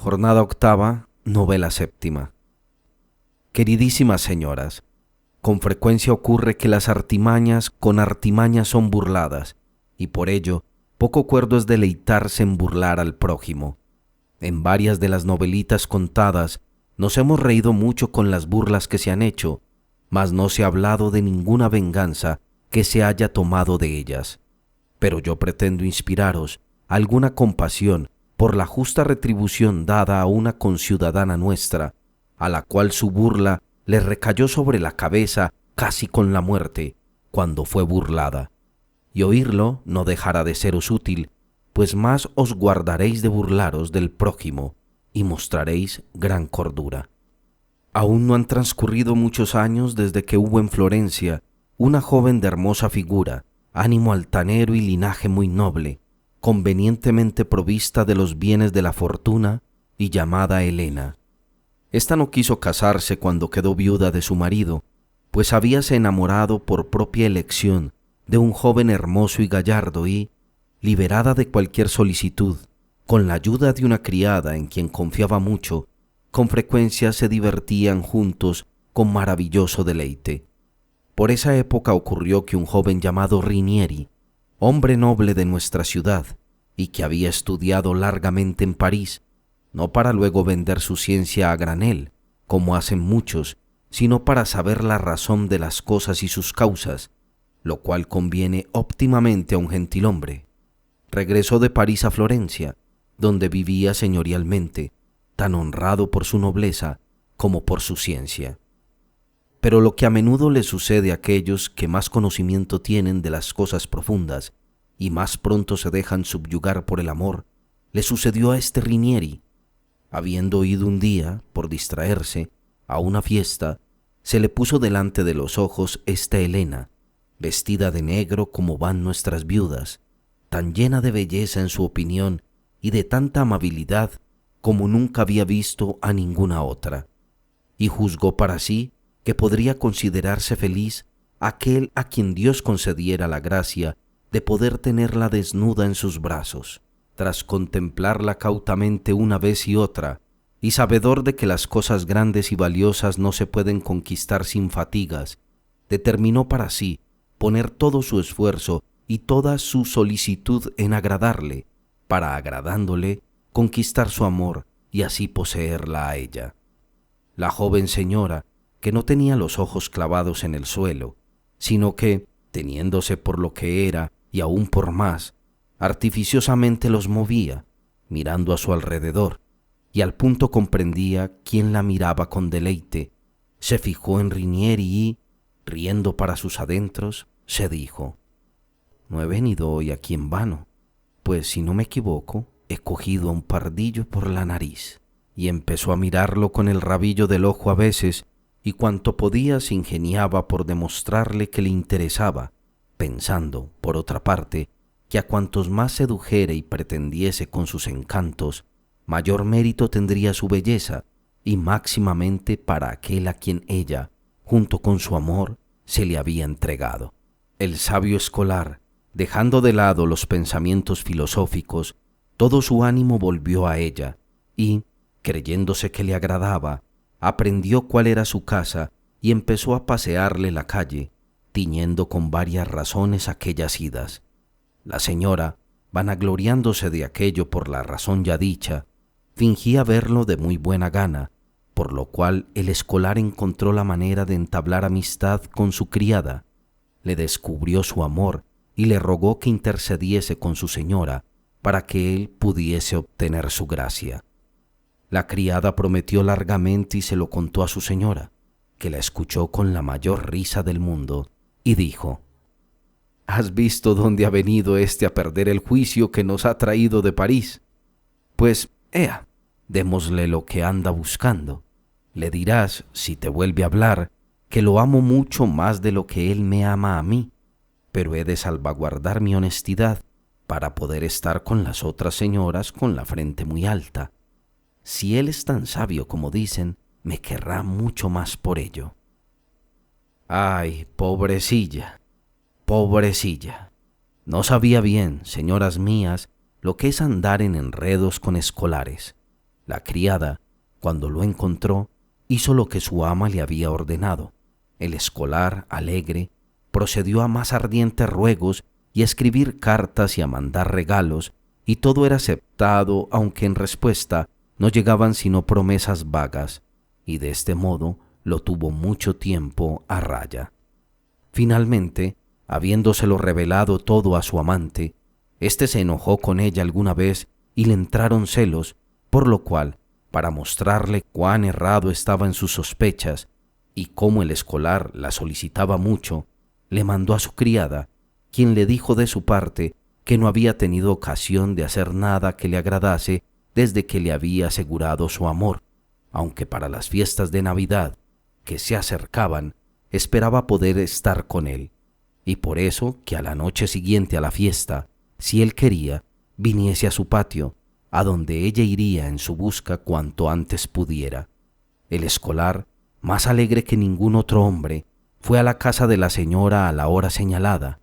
Jornada octava, novela séptima. Queridísimas señoras, con frecuencia ocurre que las artimañas con artimañas son burladas, y por ello poco cuerdo es deleitarse en burlar al prójimo. En varias de las novelitas contadas nos hemos reído mucho con las burlas que se han hecho, mas no se ha hablado de ninguna venganza que se haya tomado de ellas. Pero yo pretendo inspiraros alguna compasión por la justa retribución dada a una conciudadana nuestra, a la cual su burla le recayó sobre la cabeza casi con la muerte, cuando fue burlada. Y oírlo no dejará de seros útil, pues más os guardaréis de burlaros del prójimo y mostraréis gran cordura. Aún no han transcurrido muchos años desde que hubo en Florencia una joven de hermosa figura, ánimo altanero y linaje muy noble, convenientemente provista de los bienes de la fortuna y llamada Helena. Esta no quiso casarse cuando quedó viuda de su marido, pues habíase enamorado por propia elección de un joven hermoso y gallardo y, liberada de cualquier solicitud, con la ayuda de una criada en quien confiaba mucho, con frecuencia se divertían juntos con maravilloso deleite. Por esa época ocurrió que un joven llamado Rinieri, hombre noble de nuestra ciudad y que había estudiado largamente en París, no para luego vender su ciencia a granel, como hacen muchos, sino para saber la razón de las cosas y sus causas, lo cual conviene óptimamente a un gentilhombre. Regresó de París a Florencia, donde vivía señorialmente, tan honrado por su nobleza como por su ciencia. Pero lo que a menudo le sucede a aquellos que más conocimiento tienen de las cosas profundas y más pronto se dejan subyugar por el amor, le sucedió a este Rinieri. Habiendo ido un día, por distraerse, a una fiesta, se le puso delante de los ojos esta Helena, vestida de negro como van nuestras viudas, tan llena de belleza en su opinión y de tanta amabilidad como nunca había visto a ninguna otra, y juzgó para sí que podría considerarse feliz aquel a quien Dios concediera la gracia de poder tenerla desnuda en sus brazos. Tras contemplarla cautamente una vez y otra, y sabedor de que las cosas grandes y valiosas no se pueden conquistar sin fatigas, determinó para sí poner todo su esfuerzo y toda su solicitud en agradarle, para agradándole conquistar su amor y así poseerla a ella. La joven señora, que no tenía los ojos clavados en el suelo, sino que, teniéndose por lo que era y aún por más, artificiosamente los movía, mirando a su alrededor, y al punto comprendía quién la miraba con deleite, se fijó en Rinieri y, riendo para sus adentros, se dijo: «No he venido hoy aquí en vano, pues si no me equivoco, he cogido a un pardillo por la nariz». Y empezó a mirarlo con el rabillo del ojo a veces, y cuanto podía se ingeniaba por demostrarle que le interesaba, pensando, por otra parte, que a cuantos más sedujere y pretendiese con sus encantos, mayor mérito tendría su belleza, y máximamente para aquel a quien ella, junto con su amor, se le había entregado. El sabio escolar, dejando de lado los pensamientos filosóficos, todo su ánimo volvió a ella, y, creyéndose que le agradaba, aprendió cuál era su casa y empezó a pasearle la calle, tiñendo con varias razones aquellas idas. La señora, vanagloriándose de aquello por la razón ya dicha, fingía verlo de muy buena gana, por lo cual el escolar encontró la manera de entablar amistad con su criada, le descubrió su amor y le rogó que intercediese con su señora para que él pudiese obtener su gracia. La criada prometió largamente y se lo contó a su señora, que la escuchó con la mayor risa del mundo, y dijo: «¿Has visto dónde ha venido éste a perder el juicio que nos ha traído de París? Pues, ea, démosle lo que anda buscando. Le dirás, si te vuelve a hablar, que lo amo mucho más de lo que él me ama a mí, pero he de salvaguardar mi honestidad para poder estar con las otras señoras con la frente muy alta. Si él es tan sabio como dicen, me querrá mucho más por ello». Ay, pobrecilla, pobrecilla. No sabía bien, señoras mías, lo que es andar en enredos con escolares, La criada, cuando lo encontró, hizo lo que su ama le había ordenado. El escolar, alegre, procedió a más ardientes ruegos y a escribir cartas y a mandar regalos, y todo era aceptado, aunque en respuesta no llegaban sino promesas vagas, y de este modo lo tuvo mucho tiempo a raya. Finalmente, habiéndoselo revelado todo a su amante, éste se enojó con ella alguna vez y le entraron celos, por lo cual, para mostrarle cuán errado estaba en sus sospechas y cómo el escolar la solicitaba mucho, le mandó a su criada, quien le dijo de su parte que no había tenido ocasión de hacer nada que le agradase desde que le había asegurado su amor, aunque para las fiestas de Navidad, que se acercaban, esperaba poder estar con él, y por eso que a la noche siguiente a la fiesta, si él quería, viniese a su patio, a donde ella iría en su busca cuanto antes pudiera. El escolar, más alegre que ningún otro hombre, fue a la casa de la señora a la hora señalada.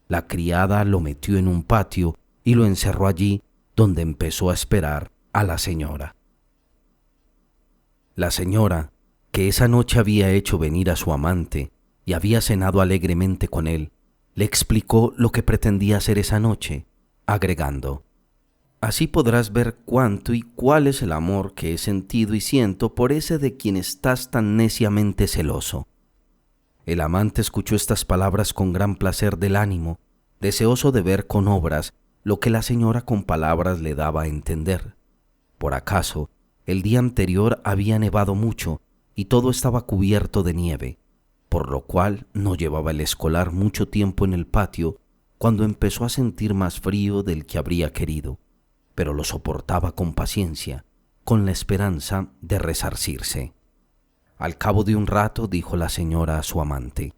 La criada lo metió en un patio y lo encerró allí, donde empezó a esperar a la señora. La señora, que esa noche había hecho venir a su amante y había cenado alegremente con él, le explicó lo que pretendía hacer esa noche, agregando: «Así podrás ver cuánto y cuál es el amor que he sentido y siento por ese de quien estás tan neciamente celoso». El amante escuchó estas palabras con gran placer del ánimo, deseoso de ver con obras lo que la señora con palabras le daba a entender. Por acaso, el día anterior había nevado mucho y todo estaba cubierto de nieve, por lo cual no llevaba el escolar mucho tiempo en el patio cuando empezó a sentir más frío del que habría querido, pero lo soportaba con paciencia, con la esperanza de resarcirse. Al cabo de un rato dijo la señora a su amante: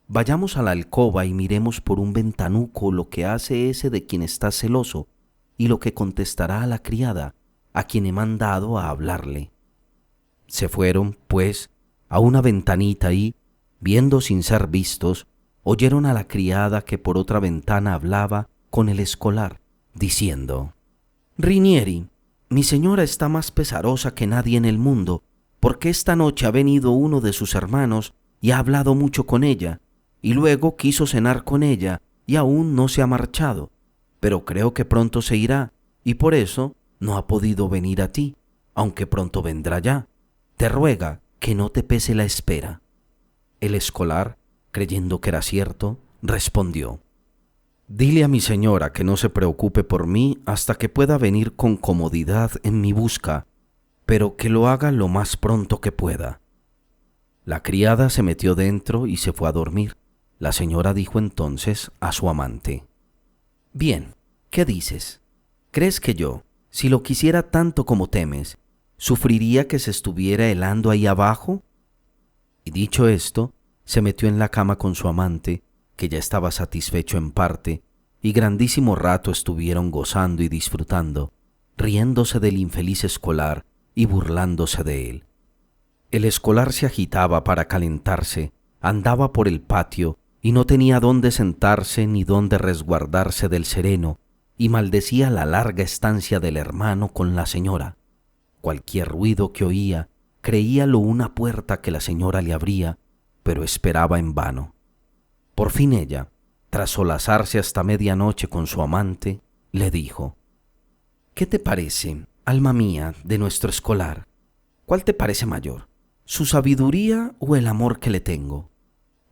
«Vayamos a la alcoba y miremos por un ventanuco lo que hace ese de quien está celoso y lo que contestará a la criada, a quien he mandado a hablarle». Se fueron, pues, a una ventanita y, viendo sin ser vistos, oyeron a la criada que por otra ventana hablaba con el escolar, diciendo: «Rinieri, mi señora está más pesarosa que nadie en el mundo, porque esta noche ha venido uno de sus hermanos y ha hablado mucho con ella, y luego quiso cenar con ella y aún no se ha marchado, pero creo que pronto se irá, y por eso no ha podido venir a ti, aunque pronto vendrá ya. Te ruega que no te pese la espera». El escolar, creyendo que era cierto, respondió: «Dile a mi señora que no se preocupe por mí hasta que pueda venir con comodidad en mi busca, pero que lo haga lo más pronto que pueda». La criada se metió dentro y se fue a dormir. La señora dijo entonces a su amante: «Bien, ¿qué dices? ¿Crees que yo, si lo quisiera tanto como temes, sufriría que se estuviera helando ahí abajo?» Y dicho esto, se metió en la cama con su amante, que ya estaba satisfecho en parte, y grandísimo rato estuvieron gozando y disfrutando, riéndose del infeliz escolar y burlándose de él. El escolar se agitaba para calentarse, andaba por el patio y no tenía dónde sentarse ni dónde resguardarse del sereno, y maldecía la larga estancia del hermano con la señora. Cualquier ruido que oía creíalo una puerta que la señora le abría, pero esperaba en vano. Por fin ella, tras solazarse hasta medianoche con su amante, le dijo: «¿Qué te parece, alma mía, de nuestro escolar? ¿Cuál te parece mayor, su sabiduría o el amor que le tengo?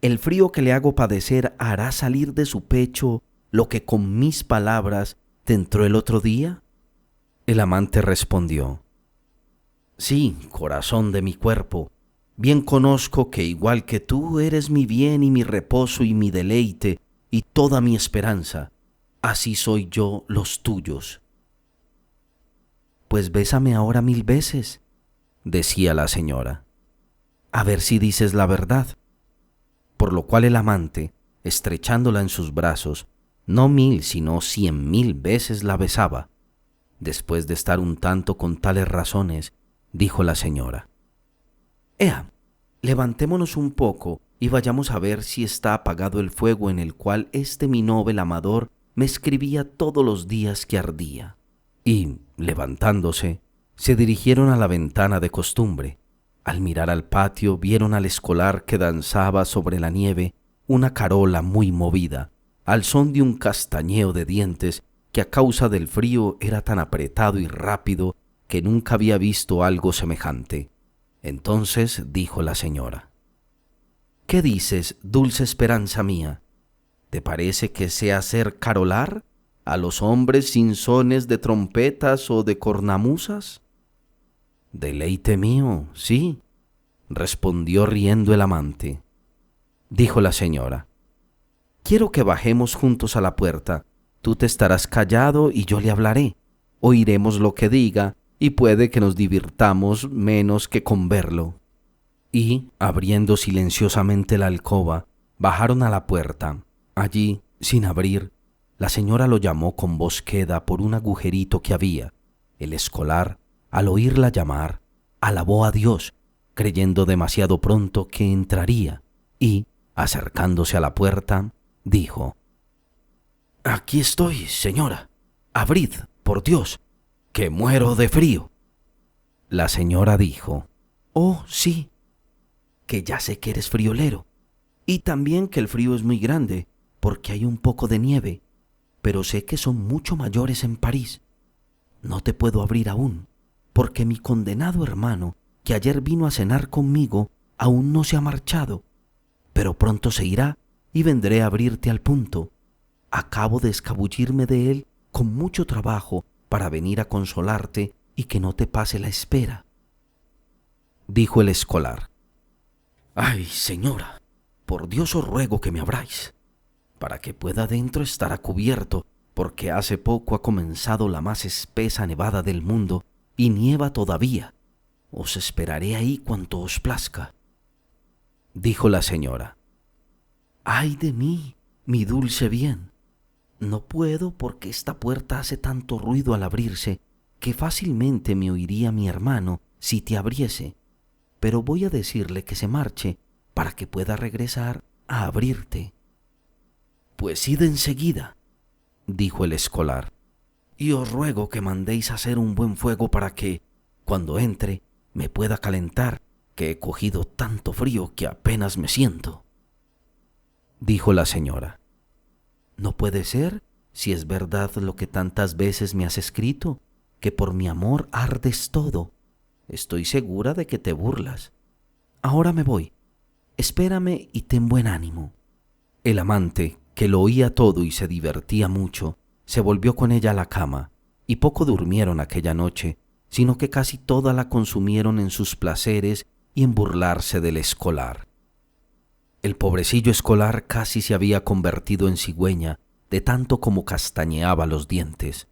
¿El frío que le hago padecer hará salir de su pecho lo que con mis palabras te entró el otro día?» El amante respondió: «Sí, corazón de mi cuerpo, bien conozco que igual que tú eres mi bien y mi reposo y mi deleite y toda mi esperanza, así soy yo los tuyos». «Pues bésame ahora 1000 veces», decía la señora, «a ver si dices la verdad». Por lo cual el amante, estrechándola en sus brazos, no 1000 sino 100.000 veces la besaba. Después de estar un tanto con tales razones, dijo la señora: «Ea, levantémonos un poco y vayamos a ver si está apagado el fuego en el cual este mi noble amador me escribía todos los días que ardía». Y, levantándose, Se dirigieron a la ventana de costumbre. Al mirar al patio vieron al escolar que danzaba sobre la nieve una carola muy movida, al son de un castañeo de dientes que a causa del frío era tan apretado y rápido que nunca había visto algo semejante. Entonces dijo la señora: «¿Qué dices, dulce esperanza mía? ¿Te parece que sé hacer carolar a los hombres sin sones de trompetas o de cornamusas?» «Deleite mío, sí», respondió riendo el amante. Dijo la señora: «Quiero que bajemos juntos a la puerta. Tú te estarás callado y yo le hablaré. Oiremos lo que diga y puede que nos divirtamos menos que con verlo». Y, abriendo silenciosamente la alcoba, bajaron a la puerta. Allí, sin abrir, la señora lo llamó con voz queda por un agujerito que había. El escolar, al oírla llamar, alabó a Dios, creyendo demasiado pronto que entraría, y, acercándose a la puerta, dijo: «Aquí estoy, señora. Abrid, por Dios, que muero de frío». La señora dijo: «Oh, sí, que ya sé que eres friolero, y también que el frío es muy grande, porque hay un poco de nieve, pero sé que son mucho mayores en París. No te puedo abrir aún, porque mi condenado hermano, que ayer vino a cenar conmigo, aún no se ha marchado, pero pronto se irá y vendré a abrirte al punto. Acabo de escabullirme de él con mucho trabajo para venir a consolarte y que no te pase la espera». Dijo el escolar: «Ay, señora, por Dios os ruego que me abráis, para que pueda dentro estar a cubierto, porque hace poco ha comenzado la más espesa nevada del mundo y nieva todavía. Os esperaré ahí cuanto os plazca». Dijo la señora: «Ay de mí, mi dulce bien. No puedo porque esta puerta hace tanto ruido al abrirse que fácilmente me oiría mi hermano si te abriese, pero voy a decirle que se marche para que pueda regresar a abrirte». «Pues id enseguida», dijo el escolar, «y os ruego que mandéis hacer un buen fuego para que, cuando entre, me pueda calentar, que he cogido tanto frío que apenas me siento». Dijo la señora: «No puede ser, si es verdad lo que tantas veces me has escrito, que por mi amor ardes todo. Estoy segura de que te burlas. Ahora me voy. Espérame y ten buen ánimo». El amante, que lo oía todo y se divertía mucho, se volvió con ella a la cama, y poco durmieron aquella noche, sino que casi toda la consumieron en sus placeres y en burlarse del escolar. El pobrecillo escolar casi se había convertido en cigüeña de tanto como castañeaba los dientes.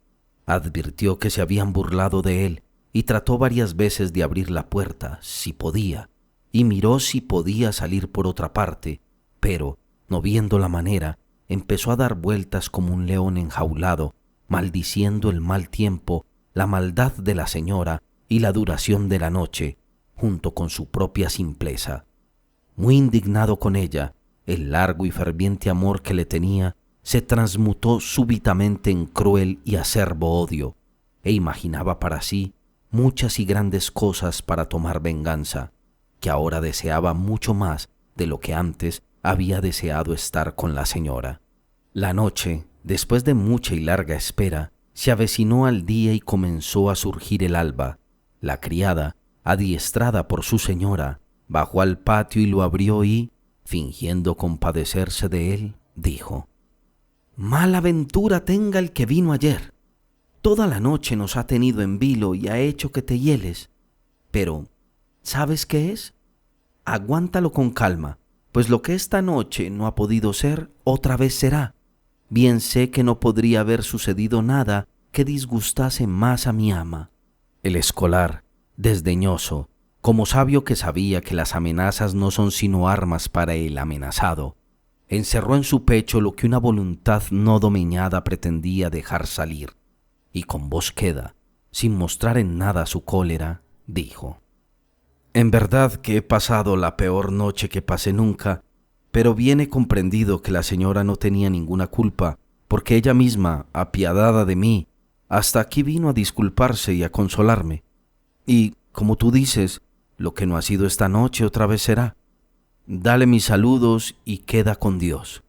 Advirtió que se habían burlado de él y trató varias veces de abrir la puerta, si podía, y miró si podía salir por otra parte, pero, no viendo la manera, empezó a dar vueltas como un león enjaulado, maldiciendo el mal tiempo, la maldad de la señora y la duración de la noche, junto con su propia simpleza. Muy indignado con ella, el largo y ferviente amor que le tenía se transmutó súbitamente en cruel y acerbo odio, e imaginaba para sí muchas y grandes cosas para tomar venganza, que ahora deseaba mucho más de lo que antes había deseado estar con la señora. La noche, después de mucha y larga espera, se avecinó al día y comenzó a surgir el alba. La criada, adiestrada por su señora, bajó al patio y lo abrió y, fingiendo compadecerse de él, dijo: «Mala ventura tenga el que vino ayer. Toda la noche nos ha tenido en vilo y ha hecho que te hieles. Pero, ¿sabes qué es? Aguántalo con calma, pues lo que esta noche no ha podido ser, otra vez será. Bien sé que no podría haber sucedido nada que disgustase más a mi ama». El escolar, desdeñoso, como sabio que sabía que las amenazas no son sino armas para el amenazado, encerró en su pecho lo que una voluntad no domeñada pretendía dejar salir, y con voz queda, sin mostrar en nada su cólera, dijo: «En verdad que he pasado la peor noche que pasé nunca, pero bien he comprendido que la señora no tenía ninguna culpa, porque ella misma, apiadada de mí, hasta aquí vino a disculparse y a consolarme. Y, como tú dices, lo que no ha sido esta noche otra vez será. Dale mis saludos y queda con Dios.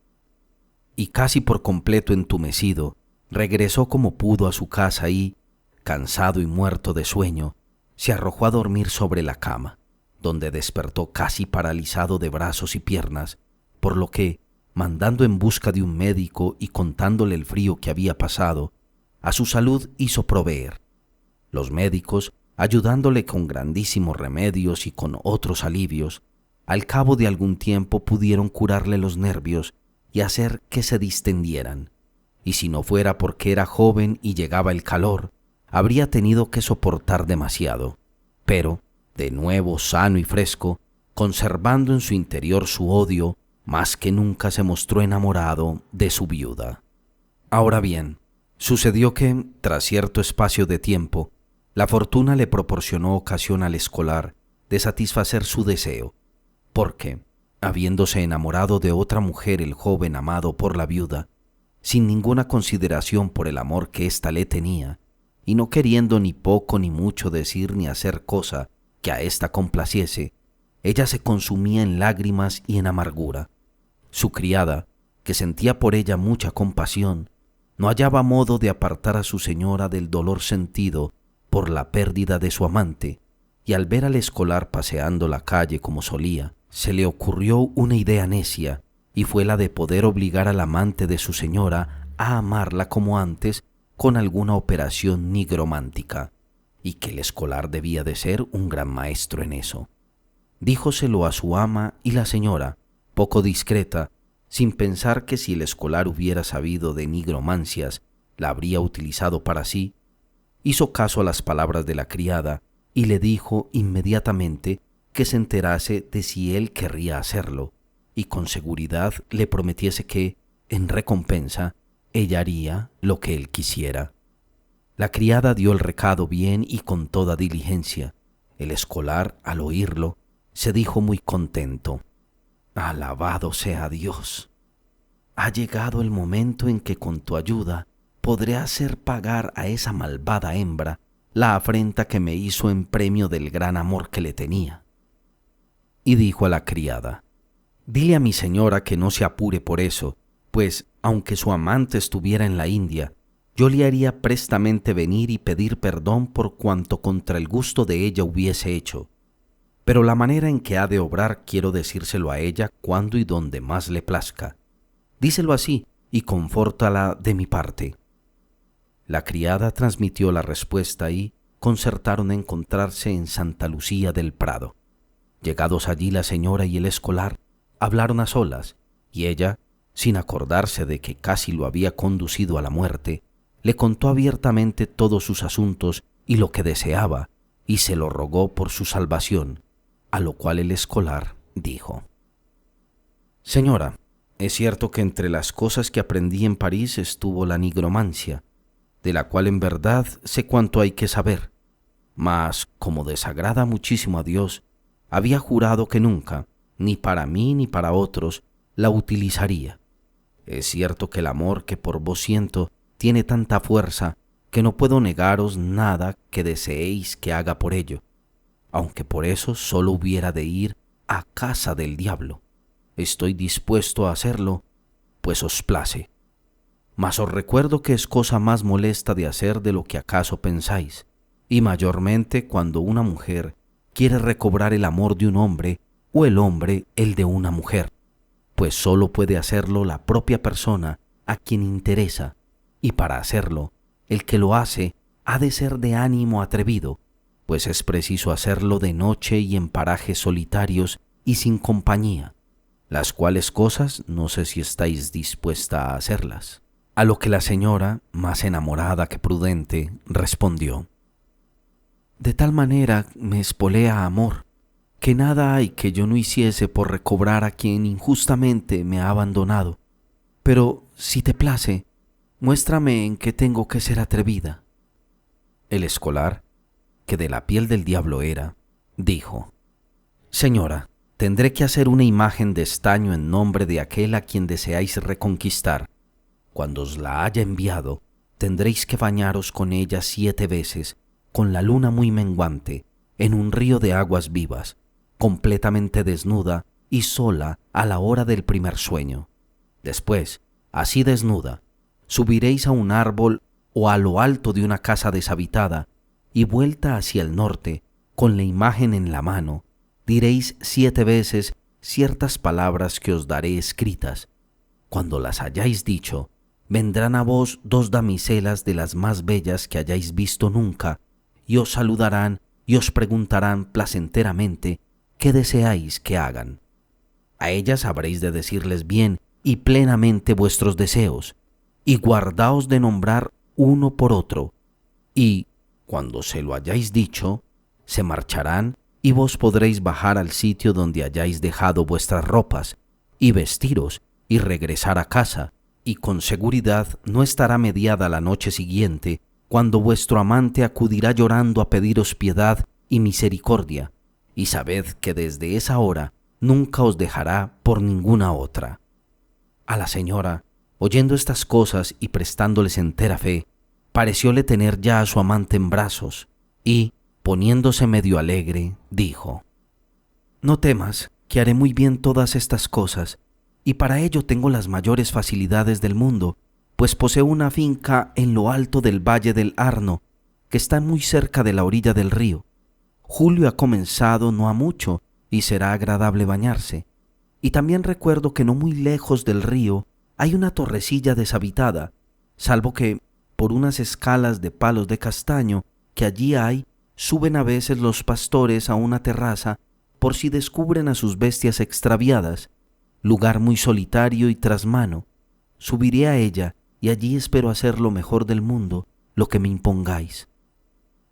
Y casi por completo entumecido, regresó como pudo a su casa y, cansado y muerto de sueño, se arrojó a dormir sobre la cama, donde despertó casi paralizado de brazos y piernas, por lo que, mandando en busca de un médico y contándole el frío que había pasado, a su salud hizo proveer. Los médicos, ayudándole con grandísimos remedios y con otros alivios, al cabo de algún tiempo pudieron curarle los nervios y hacer que se distendieran. Y si no fuera porque era joven y llegaba el calor, habría tenido que soportar demasiado. Pero, de nuevo sano y fresco, conservando en su interior su odio, más que nunca se mostró enamorado de su viuda. Ahora bien, sucedió que, tras cierto espacio de tiempo, la fortuna le proporcionó ocasión al escolar de satisfacer su deseo, porque, habiéndose enamorado de otra mujer el joven amado por la viuda, sin ninguna consideración por el amor que ésta le tenía, y no queriendo ni poco ni mucho decir ni hacer cosa que a ésta complaciese, ella se consumía en lágrimas y en amargura. Su criada, que sentía por ella mucha compasión, no hallaba modo de apartar a su señora del dolor sentido por la pérdida de su amante, y al ver al escolar paseando la calle como solía, se le ocurrió una idea necia, y fue la de poder obligar al amante de su señora a amarla como antes con alguna operación nigromántica, y que el escolar debía de ser un gran maestro en eso. Díjoselo a su ama y la señora, poco discreta, sin pensar que si el escolar hubiera sabido de nigromancias, la habría utilizado para sí, hizo caso a las palabras de la criada y le dijo inmediatamente que se enterase de si él querría hacerlo, y con seguridad le prometiese que, en recompensa, ella haría lo que él quisiera. La criada dio el recado bien y con toda diligencia. El escolar, al oírlo, se dijo muy contento. «Alabado sea Dios. Ha llegado el momento en que con tu ayuda podré hacer pagar a esa malvada hembra la afrenta que me hizo en premio del gran amor que le tenía». Y dijo a la criada: «Dile a mi señora que no se apure por eso, pues, aunque su amante estuviera en la India, yo le haría prestamente venir y pedir perdón por cuanto contra el gusto de ella hubiese hecho. Pero la manera en que ha de obrar quiero decírselo a ella cuando y donde más le plazca. Díselo así y confórtala de mi parte». La criada transmitió la respuesta y concertaron encontrarse en Santa Lucía del Prado. Llegados allí la señora y el escolar hablaron a solas, y ella, sin acordarse de que casi lo había conducido a la muerte, le contó abiertamente todos sus asuntos y lo que deseaba, y se lo rogó por su salvación, a lo cual el escolar dijo: «Señora, es cierto que entre las cosas que aprendí en París estuvo la nigromancia, de la cual en verdad sé cuánto hay que saber, mas como desagrada muchísimo a Dios, había jurado que nunca, ni para mí ni para otros, la utilizaría. Es cierto que el amor que por vos siento tiene tanta fuerza que no puedo negaros nada que deseéis que haga por ello, aunque por eso solo hubiera de ir a casa del diablo. Estoy dispuesto a hacerlo, pues os place. Mas os recuerdo que es cosa más molesta de hacer de lo que acaso pensáis, y mayormente cuando una mujer quiere recobrar el amor de un hombre o el hombre el de una mujer, pues solo puede hacerlo la propia persona a quien interesa, y para hacerlo, el que lo hace ha de ser de ánimo atrevido, pues es preciso hacerlo de noche y en parajes solitarios y sin compañía, las cuales cosas no sé si estáis dispuesta a hacerlas». A lo que la señora, más enamorada que prudente, respondió: «De tal manera me espolea amor, que nada hay que yo no hiciese por recobrar a quien injustamente me ha abandonado. Pero, si te place, muéstrame en qué tengo que ser atrevida». El escolar, que de la piel del diablo era, dijo: «Señora, tendré que hacer una imagen de estaño en nombre de aquel a quien deseáis reconquistar. Cuando os la haya enviado, tendréis que bañaros con ella 7 veces, con la luna muy menguante, en un río de aguas vivas, completamente desnuda y sola a la hora del primer sueño. Después, así desnuda, subiréis a un árbol o a lo alto de una casa deshabitada, y vuelta hacia el norte, con la imagen en la mano, diréis 7 veces ciertas palabras que os daré escritas. Cuando las hayáis dicho, vendrán a vos 2 damiselas de las más bellas que hayáis visto nunca, y os saludarán y os preguntarán placenteramente qué deseáis que hagan. A ellas habréis de decirles bien y plenamente vuestros deseos, y guardaos de nombrar uno por otro, y, cuando se lo hayáis dicho, se marcharán y vos podréis bajar al sitio donde hayáis dejado vuestras ropas, y vestiros y regresar a casa, y con seguridad no estará mediada la noche siguiente, cuando vuestro amante acudirá llorando a pediros piedad y misericordia, y sabed que desde esa hora nunca os dejará por ninguna otra. A la señora, oyendo estas cosas y prestándoles entera fe, parecióle tener ya a su amante en brazos, y, poniéndose medio alegre, dijo: «No temas, que haré muy bien todas estas cosas, y para ello tengo las mayores facilidades del mundo, pues poseo una finca en lo alto del valle del Arno, que está muy cerca de la orilla del río. Julio ha comenzado no ha mucho, y será agradable bañarse. Y también recuerdo que no muy lejos del río hay una torrecilla deshabitada, salvo que, por unas escalas de palos de castaño que allí hay, suben a veces los pastores a una terraza por si descubren a sus bestias extraviadas, lugar muy solitario y trasmano. Subiré a ella y allí espero hacer lo mejor del mundo, lo que me impongáis».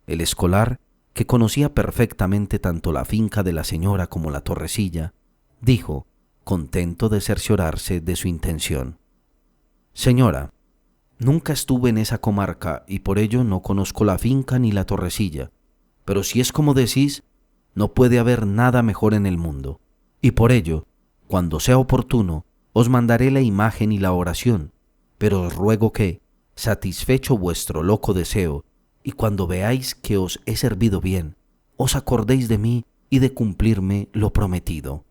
El escolar, que conocía perfectamente tanto la finca de la señora como la torrecilla, dijo, contento de cerciorarse de su intención: «Señora, nunca estuve en esa comarca y por ello no conozco la finca ni la torrecilla, pero si es como decís, no puede haber nada mejor en el mundo, y por ello, cuando sea oportuno, os mandaré la imagen y la oración, pero os ruego que, satisfecho vuestro loco deseo, y cuando veáis que os he servido bien, os acordéis de mí y de cumplirme lo prometido».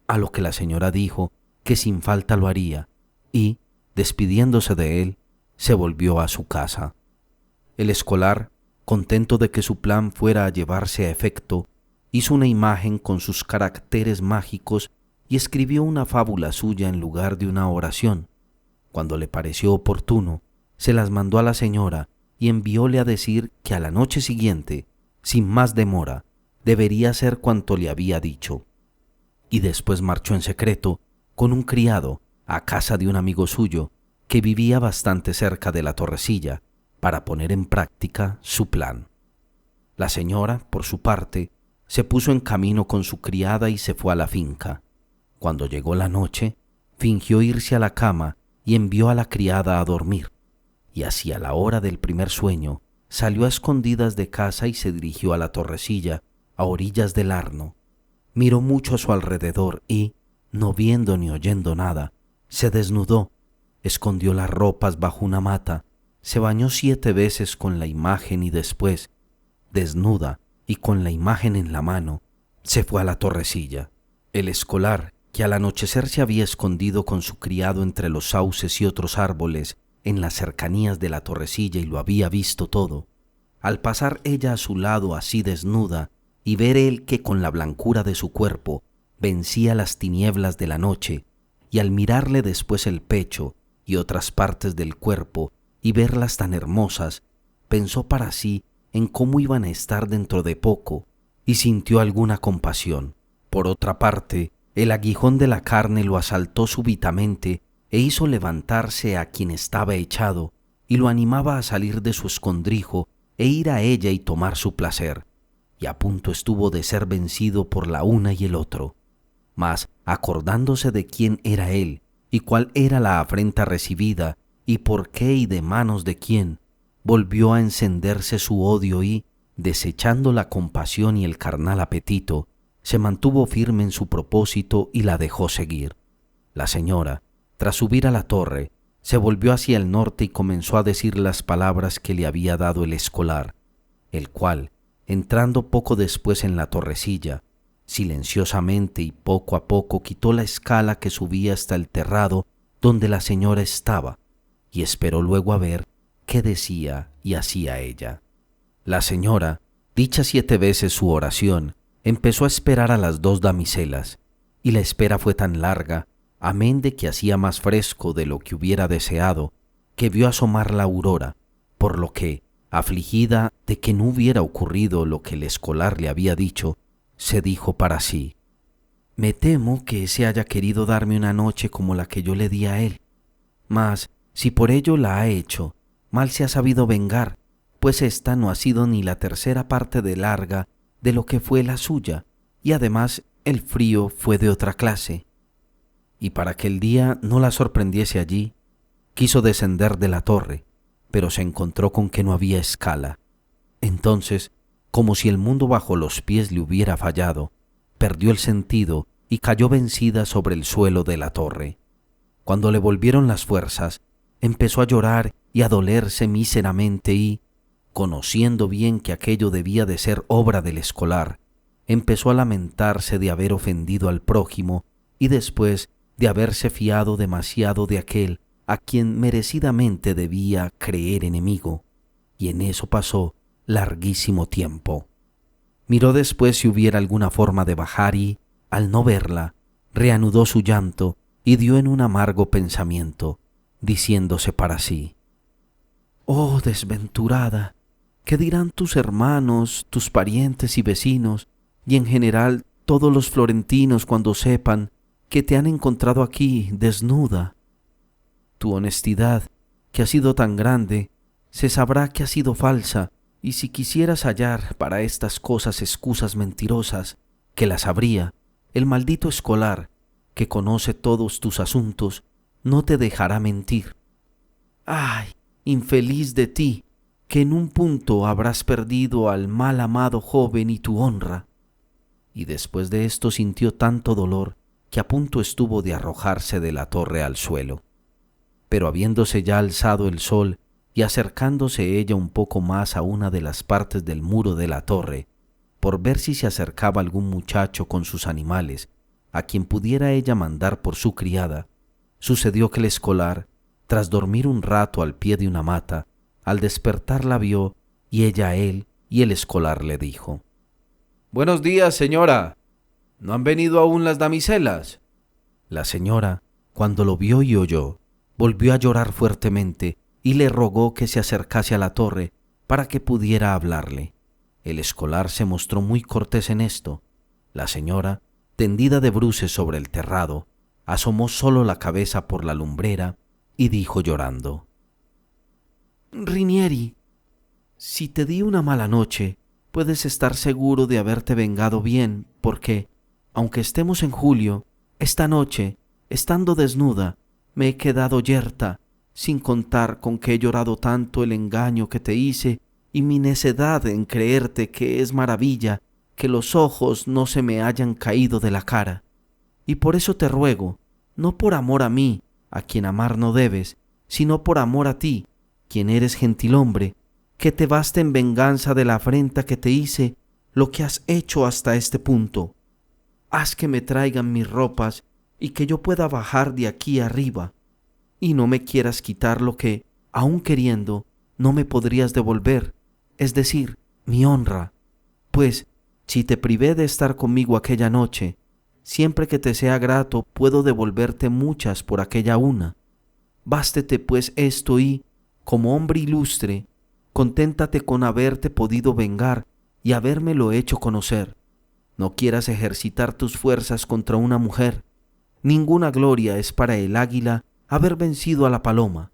A lo que la señora dijo que sin falta lo haría, y, despidiéndose de él, se volvió a su casa. El escolar, contento de que su plan fuera a llevarse a efecto, hizo una imagen con sus caracteres mágicos y escribió una fábula suya en lugar de una oración. Cuando le pareció oportuno, se las mandó a la señora y envióle a decir que a la noche siguiente, sin más demora, debería hacer cuanto le había dicho. Y después marchó en secreto con un criado a casa de un amigo suyo que vivía bastante cerca de la torrecilla para poner en práctica su plan. La señora, por su parte, se puso en camino con su criada y se fue a la finca. Cuando llegó la noche, fingió irse a la cama y envió a la criada a dormir, y hacia la hora del primer sueño salió a escondidas de casa y se dirigió a la torrecilla, a orillas del Arno. Miró mucho a su alrededor y, no viendo ni oyendo nada, se desnudó, escondió las ropas bajo una mata, se bañó 7 veces con la imagen y después, desnuda y con la imagen en la mano, se fue a la torrecilla. El escolar, que al anochecer se había escondido con su criado entre los sauces y otros árboles en las cercanías de la torrecilla y lo había visto todo, al pasar ella a su lado así desnuda y ver él que con la blancura de su cuerpo vencía las tinieblas de la noche, y al mirarle después el pecho y otras partes del cuerpo y verlas tan hermosas, pensó para sí en cómo iban a estar dentro de poco y sintió alguna compasión. Por otra parte, el aguijón de la carne lo asaltó súbitamente e hizo levantarse a quien estaba echado y lo animaba a salir de su escondrijo e ir a ella y tomar su placer, y a punto estuvo de ser vencido por la una y el otro. Mas, acordándose de quién era él y cuál era la afrenta recibida y por qué y de manos de quién, volvió a encenderse su odio y, desechando la compasión y el carnal apetito, se mantuvo firme en su propósito y la dejó seguir. La señora, tras subir a la torre, se volvió hacia el norte y comenzó a decir las palabras que le había dado el escolar, el cual, entrando poco después en la torrecilla, silenciosamente y poco a poco quitó la escala que subía hasta el terrado donde la señora estaba, y esperó luego a ver qué decía y hacía ella. La señora, dicha 7 veces su oración, empezó a esperar a las 2 damiselas, y la espera fue tan larga, amén de que hacía más fresco de lo que hubiera deseado, que vio asomar la aurora, por lo que, afligida de que no hubiera ocurrido lo que el escolar le había dicho, se dijo para sí: «Me temo que ese haya querido darme una noche como la que yo le di a él. Mas, si por ello la ha hecho, mal se ha sabido vengar, pues esta no ha sido ni la tercera parte de larga de lo que fue la suya, y además el frío fue de otra clase». Y para que el día no la sorprendiese allí, quiso descender de la torre, pero se encontró con que no había escala. Entonces, como si el mundo bajo los pies le hubiera fallado, perdió el sentido y cayó vencida sobre el suelo de la torre. Cuando le volvieron las fuerzas, empezó a llorar y a dolerse míseramente y, conociendo bien que aquello debía de ser obra del escolar, empezó a lamentarse de haber ofendido al prójimo y después de haberse fiado demasiado de aquel a quien merecidamente debía creer enemigo, y en eso pasó larguísimo tiempo. Miró después si hubiera alguna forma de bajar y, al no verla, reanudó su llanto y dio en un amargo pensamiento, diciéndose para sí: «Oh, desventurada, ¿qué dirán tus hermanos, tus parientes y vecinos, y en general todos los florentinos cuando sepan que te han encontrado aquí desnuda? Tu honestidad, que ha sido tan grande, se sabrá que ha sido falsa, y si quisieras hallar para estas cosas excusas mentirosas, que las habría, el maldito escolar, que conoce todos tus asuntos, no te dejará mentir. ¡Ay, infeliz de ti, que en un punto habrás perdido al mal amado joven y tu honra!» Y después de esto sintió tanto dolor que a punto estuvo de arrojarse de la torre al suelo. Pero habiéndose ya alzado el sol y acercándose ella un poco más a una de las partes del muro de la torre, por ver si se acercaba algún muchacho con sus animales, a quien pudiera ella mandar por su criada, sucedió que el escolar, tras dormir un rato al pie de una mata, al despertar la vio, y ella a él, y el escolar le dijo: «Buenos días, señora. ¿No han venido aún las damiselas?» La señora, cuando lo vio y oyó, volvió a llorar fuertemente y le rogó que se acercase a la torre para que pudiera hablarle. El escolar se mostró muy cortés en esto. La señora, tendida de bruces sobre el terrado, asomó solo la cabeza por la lumbrera y dijo llorando: «Rinieri, si te di una mala noche, puedes estar seguro de haberte vengado bien, porque, aunque estemos en julio, esta noche, estando desnuda, me he quedado yerta, sin contar con que he llorado tanto el engaño que te hice y mi necedad en creerte que es maravilla que los ojos no se me hayan caído de la cara. Y por eso te ruego, no por amor a mí, a quien amar no debes, sino por amor a ti, quien eres gentilhombre, que te baste en venganza de la afrenta que te hice lo que has hecho hasta este punto. Haz que me traigan mis ropas y que yo pueda bajar de aquí arriba, y no me quieras quitar lo que, aun queriendo, no me podrías devolver, es decir, mi honra, pues, si te privé de estar conmigo aquella noche, siempre que te sea grato puedo devolverte muchas por aquella una. Bástete pues esto y, como hombre ilustre, conténtate con haberte podido vengar y habérmelo hecho conocer. No quieras ejercitar tus fuerzas contra una mujer. Ninguna gloria es para el águila haber vencido a la paloma.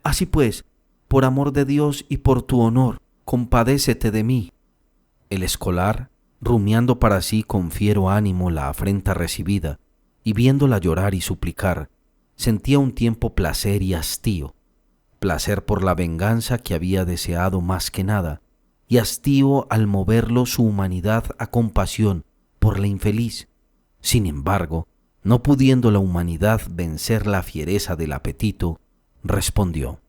Así pues, por amor de Dios y por tu honor, compadécete de mí». El escolar, rumiando para sí con fiero ánimo la afrenta recibida, y viéndola llorar y suplicar, sentía un tiempo placer y hastío, placer por la venganza que había deseado más que nada, y hastío al moverlo su humanidad a compasión por la infeliz. Sin embargo, no pudiendo la humanidad vencer la fiereza del apetito, respondió: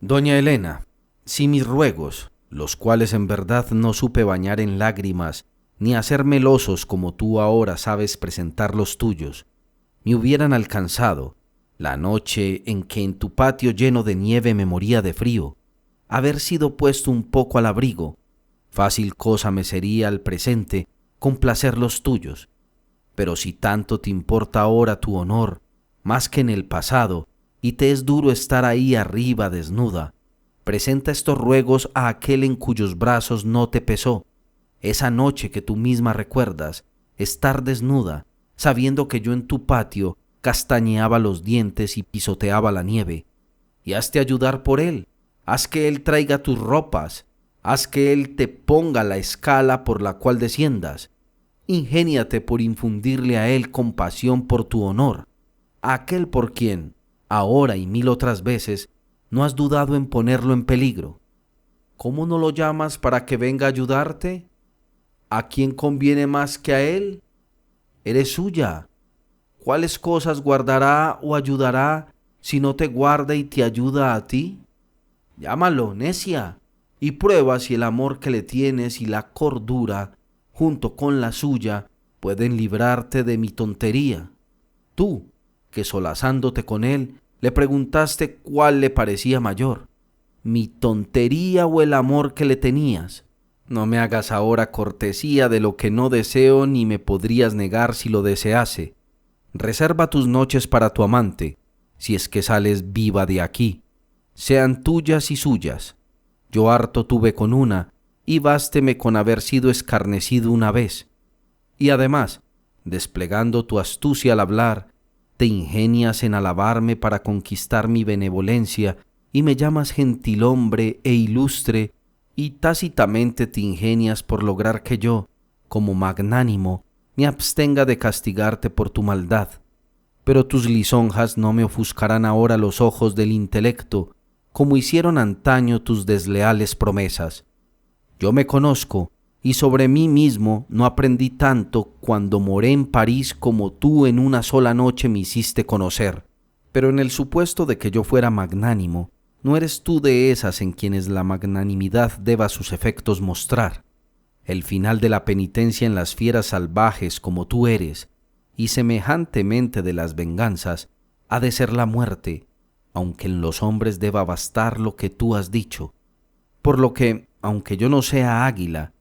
«Doña Elena, si mis ruegos, los cuales en verdad no supe bañar en lágrimas, ni hacer melosos como tú ahora sabes presentar los tuyos, me hubieran alcanzado, la noche en que en tu patio lleno de nieve me moría de frío, haber sido puesto un poco al abrigo. Fácil cosa me sería al presente complacer los tuyos. Pero si tanto te importa ahora tu honor, más que en el pasado, y te es duro estar ahí arriba desnuda, presenta estos ruegos a aquel en cuyos brazos no te pesó, esa noche que tú misma recuerdas, estar desnuda, sabiendo que yo en tu patio castañeaba los dientes y pisoteaba la nieve, y hazte ayudar por él, haz que él traiga tus ropas, haz que él te ponga la escala por la cual desciendas, ingéniate por infundirle a él compasión por tu honor, a aquel por quien, ahora y mil otras veces, no has dudado en ponerlo en peligro. ¿Cómo no lo llamas para que venga a ayudarte? ¿A quién conviene más que a él? Eres suya. ¿Cuáles cosas guardará o ayudará si no te guarda y te ayuda a ti? Llámalo, necia, y prueba si el amor que le tienes y la cordura, junto con la suya, pueden librarte de mi tontería. Tú, que solazándote con él, le preguntaste cuál le parecía mayor, mi tontería o el amor que le tenías. No me hagas ahora cortesía de lo que no deseo ni me podrías negar si lo desease. Reserva tus noches para tu amante, si es que sales viva de aquí. Sean tuyas y suyas. Yo harto tuve con una, y básteme con haber sido escarnecido una vez. Y además, desplegando tu astucia al hablar, te ingenias en alabarme para conquistar mi benevolencia y me llamas gentilhombre e ilustre, y tácitamente te ingenias por lograr que yo, como magnánimo, me abstenga de castigarte por tu maldad. Pero tus lisonjas no me ofuscarán ahora los ojos del intelecto, como hicieron antaño tus desleales promesas. Yo me conozco, y sobre mí mismo no aprendí tanto cuando moré en París como tú en una sola noche me hiciste conocer. Pero en el supuesto de que yo fuera magnánimo, no eres tú de esas en quienes la magnanimidad deba sus efectos mostrar. El final de la penitencia en las fieras salvajes como tú eres, y semejantemente de las venganzas, ha de ser la muerte, aunque en los hombres deba bastar lo que tú has dicho. Por lo que, aunque yo no sea águila,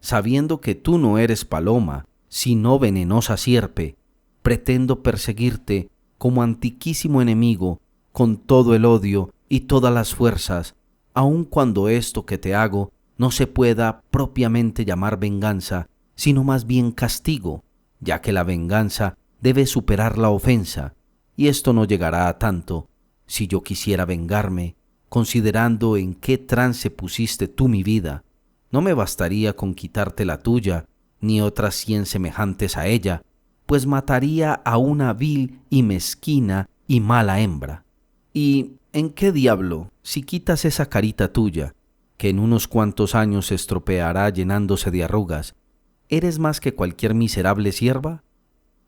sabiendo que tú no eres paloma, sino venenosa sierpe, pretendo perseguirte como antiquísimo enemigo con todo el odio y todas las fuerzas, aun cuando esto que te hago no se pueda propiamente llamar venganza, sino más bien castigo, ya que la venganza debe superar la ofensa, y esto no llegará a tanto, si yo quisiera vengarme, considerando en qué trance pusiste tú mi vida. No me bastaría con quitarte la tuya, ni otras 100 semejantes a ella, pues mataría a una vil y mezquina y mala hembra. ¿Y en qué diablo, si quitas esa carita tuya, que en unos cuantos años se estropeará llenándose de arrugas, eres más que cualquier miserable sierva?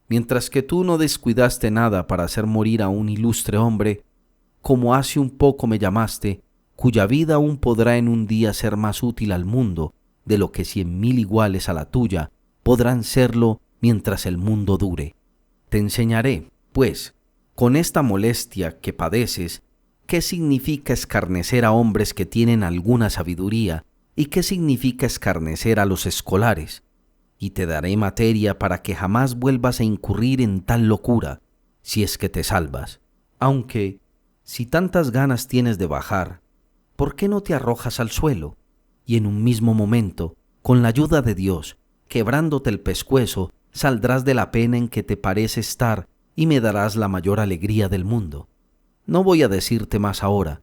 Mientras que tú no descuidaste nada para hacer morir a un ilustre hombre, como hace un poco me llamaste, cuya vida aún podrá en un día ser más útil al mundo de lo que 100.000 iguales a la tuya podrán serlo mientras el mundo dure. Te enseñaré, pues, con esta molestia que padeces, qué significa escarnecer a hombres que tienen alguna sabiduría y qué significa escarnecer a los escolares, y te daré materia para que jamás vuelvas a incurrir en tal locura, si es que te salvas. Aunque, si tantas ganas tienes de bajar, ¿por qué no te arrojas al suelo? Y en un mismo momento, con la ayuda de Dios, quebrándote el pescuezo, saldrás de la pena en que te parece estar y me darás la mayor alegría del mundo. No voy a decirte más ahora.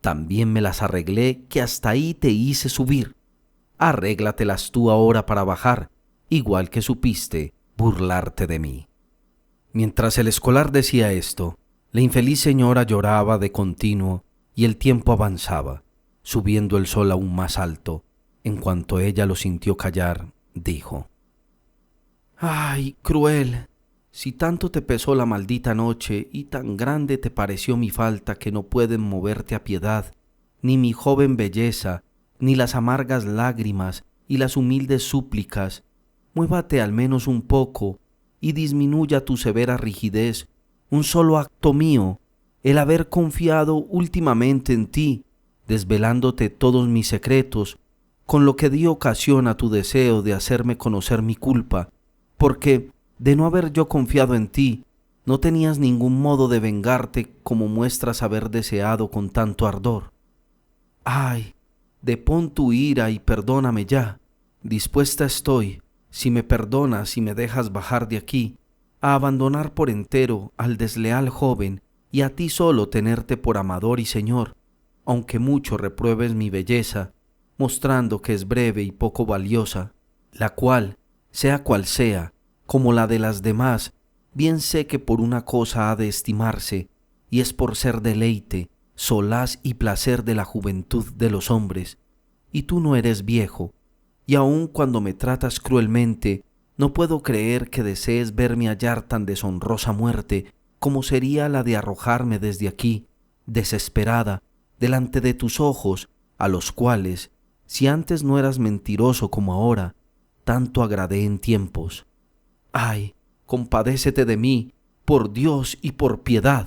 También me las arreglé que hasta ahí te hice subir. Arréglatelas tú ahora para bajar, igual que supiste burlarte de mí. Mientras el escolar decía esto, la infeliz señora lloraba de continuo y el tiempo avanzaba, subiendo el sol aún más alto. En cuanto ella lo sintió callar, dijo: «¡Ay, cruel! Si tanto te pesó la maldita noche y tan grande te pareció mi falta que no pueden moverte a piedad, ni mi joven belleza, ni las amargas lágrimas y las humildes súplicas. Muévate al menos un poco y disminuya tu severa rigidez. Un solo acto mío, el haber confiado últimamente en ti, desvelándote todos mis secretos, con lo que di ocasión a tu deseo de hacerme conocer mi culpa, porque, de no haber yo confiado en ti, no tenías ningún modo de vengarte como muestras haber deseado con tanto ardor. ¡Ay! Depón tu ira y perdóname ya. Dispuesta estoy, si me perdonas y me dejas bajar de aquí, a abandonar por entero al desleal joven y a ti solo tenerte por amador y señor, aunque mucho repruebes mi belleza, mostrando que es breve y poco valiosa, la cual, sea cual sea, como la de las demás, bien sé que por una cosa ha de estimarse, y es por ser deleite, solaz y placer de la juventud de los hombres. Y tú no eres viejo, y aun cuando me tratas cruelmente, no puedo creer que desees verme hallar tan deshonrosa muerte como sería la de arrojarme desde aquí, desesperada, delante de tus ojos, a los cuales, si antes no eras mentiroso como ahora, tanto agradé en tiempos. ¡Ay! Compadécete de mí, por Dios y por piedad.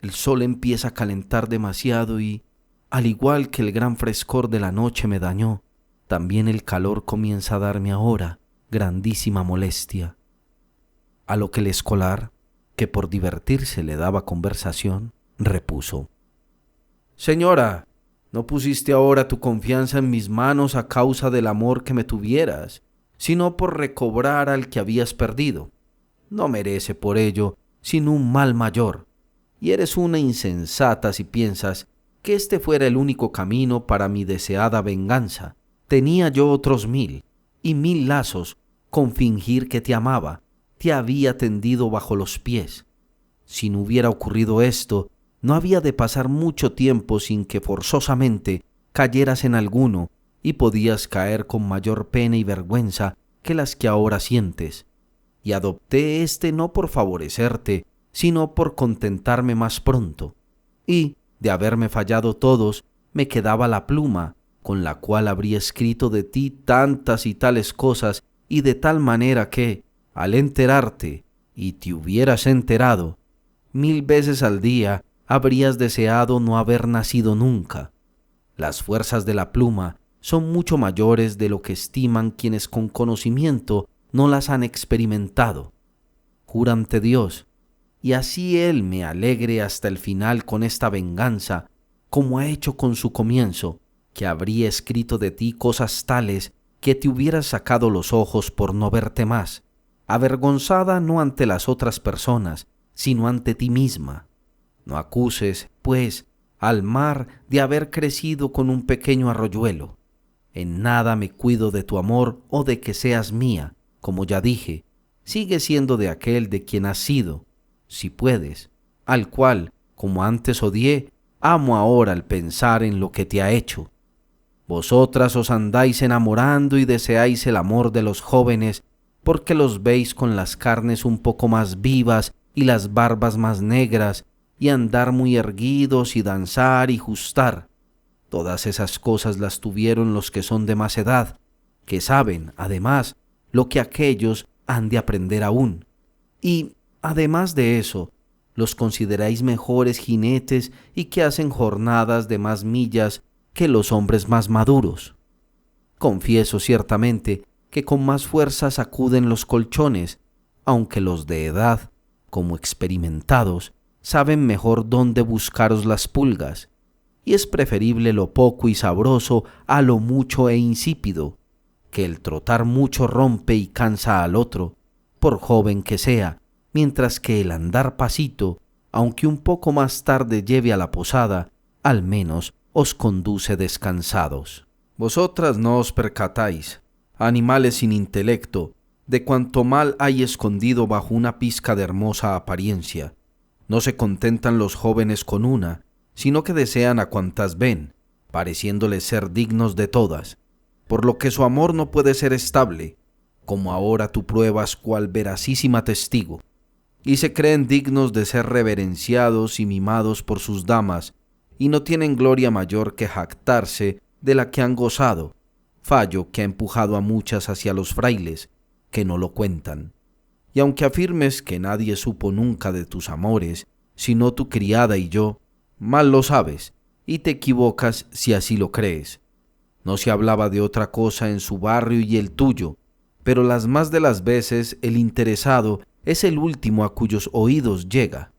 El sol empieza a calentar demasiado y, al igual que el gran frescor de la noche me dañó, también el calor comienza a darme ahora grandísima molestia. A lo que el escolar, que por divertirse le daba conversación, repuso: Señora, no pusiste ahora tu confianza en mis manos a causa del amor que me tuvieras, sino por recobrar al que habías perdido. No merece por ello sino un mal mayor, y eres una insensata si piensas que este fuera el único camino para mi deseada venganza. Tenía yo otros 1000, y 1000 lazos con fingir que te amaba, te había tendido bajo los pies. Si no hubiera ocurrido esto, no había de pasar mucho tiempo sin que forzosamente cayeras en alguno y podías caer con mayor pena y vergüenza que las que ahora sientes. Y adopté este no por favorecerte, sino por contentarme más pronto. Y, de haberme fallado todos, me quedaba la pluma, con la cual habría escrito de ti tantas y tales cosas, y de tal manera que, al enterarte, y te hubieras enterado, 1000 veces al día habrías deseado no haber nacido nunca. Las fuerzas de la pluma son mucho mayores de lo que estiman quienes con conocimiento no las han experimentado. Jura ante Dios, y así Él me alegre hasta el final con esta venganza, como ha hecho con su comienzo, que habría escrito de ti cosas tales que te hubieras sacado los ojos por no verte más, avergonzada no ante las otras personas, sino ante ti misma. No acuses, pues, al mar de haber crecido con un pequeño arroyuelo. En nada me cuido de tu amor o de que seas mía, como ya dije, sigue siendo de aquel de quien has sido, si puedes, al cual, como antes odié, amo ahora al pensar en lo que te ha hecho. Vosotras os andáis enamorando y deseáis el amor de los jóvenes, porque los veis con las carnes un poco más vivas y las barbas más negras, y andar muy erguidos y danzar y justar. Todas esas cosas las tuvieron los que son de más edad, que saben, además, lo que aquellos han de aprender aún. Y, además de eso, los consideráis mejores jinetes y que hacen jornadas de más millas que los hombres más maduros. Confieso ciertamente que con más fuerza sacuden los colchones, aunque los de edad, como experimentados, saben mejor dónde buscaros las pulgas, y es preferible lo poco y sabroso a lo mucho e insípido, que el trotar mucho rompe y cansa al otro, por joven que sea, mientras que el andar pasito, aunque un poco más tarde lleve a la posada, al menos os conduce descansados. Vosotras no os percatáis, animales sin intelecto, de cuanto mal hay escondido bajo una pizca de hermosa apariencia. No se contentan los jóvenes con una, sino que desean a cuantas ven, pareciéndoles ser dignos de todas, por lo que su amor no puede ser estable, como ahora tú pruebas cual veracísima testigo, y se creen dignos de ser reverenciados y mimados por sus damas, y no tienen gloria mayor que jactarse de la que han gozado, fallo que ha empujado a muchas hacia los frailes, que no lo cuentan. Y aunque afirmes que nadie supo nunca de tus amores, sino tu criada y yo, mal lo sabes, y te equivocas si así lo crees. No se hablaba de otra cosa en su barrio y el tuyo, pero las más de las veces el interesado es el último a cuyos oídos llega.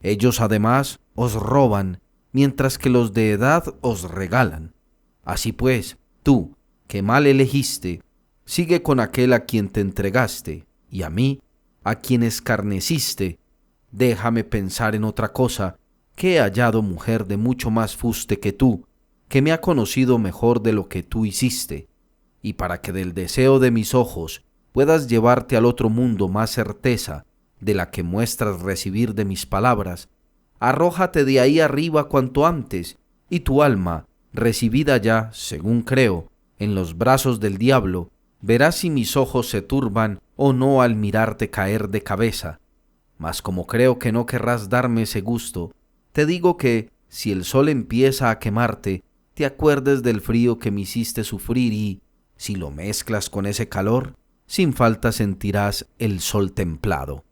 Ellos además os roban, mientras que los de edad os regalan. Así pues, tú, que mal elegiste, sigue con aquel a quien te entregaste, y a mí, a quien escarneciste. Déjame pensar en otra cosa, que he hallado mujer de mucho más fuste que tú, que me ha conocido mejor de lo que tú hiciste, y para que del deseo de mis ojos puedas llevarte al otro mundo más certeza de la que muestras recibir de mis palabras, arrójate de ahí arriba cuanto antes, y tu alma, recibida ya, según creo, en los brazos del diablo, verá si mis ojos se turban o no al mirarte caer de cabeza. Mas como creo que no querrás darme ese gusto, te digo que, si el sol empieza a quemarte, te acuerdes del frío que me hiciste sufrir y, si lo mezclas con ese calor, sin falta sentirás el sol templado.